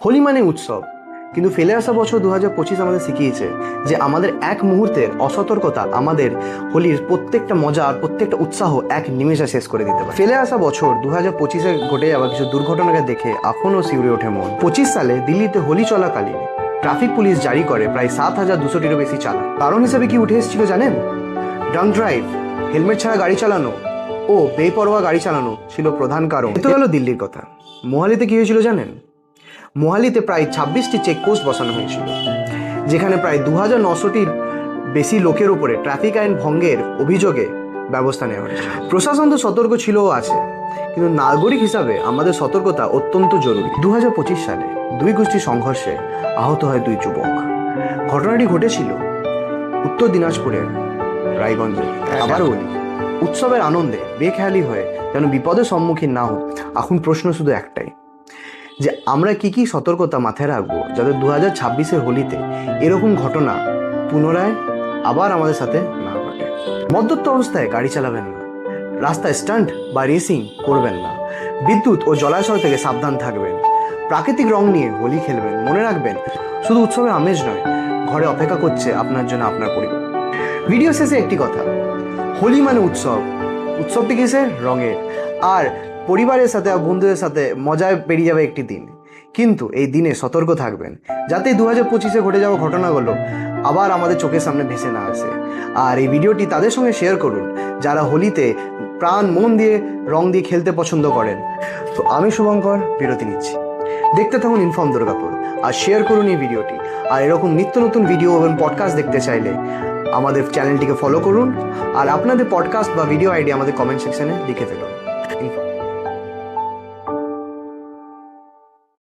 হোলি মানে উৎসব, কিন্তু ফেলে আসা বছর 2025 আমাদের শিখিয়েছে যে আমাদের এক মুহূর্তের অসতর্কতা আমাদের হোলির প্রত্যেকটা মজা আর প্রত্যেকটা উৎসাহ এক নিমেষে শেষ করে দিতে পারে। ফেলে আসা বছর 2025-এ ঘটে যাওয়া কিছু দুর্ঘটনাকে দেখে এখনও শিউরে ওঠে মন। 25 সালে দিল্লিতে হোলি চলাকালীন ট্রাফিক পুলিশ জারি করে প্রায় 7,200টিরও বেশি চালান। কারণ হিসেবে কি উঠে এসেছিল জানেন? ড্রাঙ্ক ড্রাইভ, হেলমেট ছাড়া গাড়ি চালানো ও বেপরোয়া গাড়ি চালানো ছিল প্রধান কারণ। এ তো গেল দিল্লির কথা। মোহালিতে কি হয়েছিল জানেন? মোহালিতে প্রায় 26টি চেকপোস্ট বসানো হয়েছিল, যেখানে প্রায় 2,900টির বেশি লোকের উপরে ট্রাফিক আইন ভঙ্গের অভিযোগে ব্যবস্থা নেওয়া হয়েছে। প্রশাসন তো সতর্ক ছিল ও আছে, কিন্তু নাগরিক হিসাবে আমাদের সতর্কতা অত্যন্ত জরুরি। 2025 সালে দুই গোষ্ঠীর সংঘর্ষে আহত হয় দুই যুবক। ঘটনাটি ঘটেছিল উত্তর দিনাজপুরের রায়গঞ্জে। আবারও বলি, উৎসবের আনন্দে বেখেয়ালি হয়ে যেন বিপদের সম্মুখীন না হোক। এখন প্রশ্ন শুধু একটাই, যে আমরা কি কি সতর্কতা মাথায় রাখবো যাতে 2026-এর হোলিতে এরকম ঘটনা পুনরায় আবার আমাদের সাথে না ঘটে। মদ্যপ অবস্থায় গাড়ি চালাবেন না, রাস্তায় স্টান্ট বা রেসিং করবেন না, বিদ্যুৎ ও জলাশয় থেকে সাবধান থাকবেন, প্রাকৃতিক রং নিয়ে হোলি খেলবেন। মনে রাখবেন, শুধু উৎসবের আমেজ নয়, ঘরে অপেক্ষা করছে আপনার জন্য আপনার পরিবার। ভিডিও শেষে একটি কথা, হোলি মানে উৎসব। উৎসবটি কিসের? রঙের। আর পরিবারের সাথে আর বন্ধুদের সাথে মজায় পেরিয়ে যাবে একটি দিন। কিন্তু এই দিনে সতর্ক থাকবেন যাতে 2025-এ ঘটে যাওয়া ঘটনাগুলো আবার আমাদের চোখের সামনে ভেসে না আসে। আর এই ভিডিওটি তাদের সঙ্গে শেয়ার করুন যারা হোলিতে প্রাণ মন দিয়ে রং দিয়ে খেলতে পছন্দ করেন। তো আমি শুভঙ্কর বিরতি নিচ্ছি। দেখতে থাকুন ইনফর্ম দুর্গাপুর আর শেয়ার করুন এই ভিডিওটি। আর এরকম নিত্য নতুন ভিডিও এবং পডকাস্ট দেখতে চাইলে আমাদের চ্যানেলটিকে ফলো করুন। আর আপনাদের পডকাস্ট বা ভিডিও আইডি আমাদের কমেন্ট সেকশনে লিখে ফেলুন।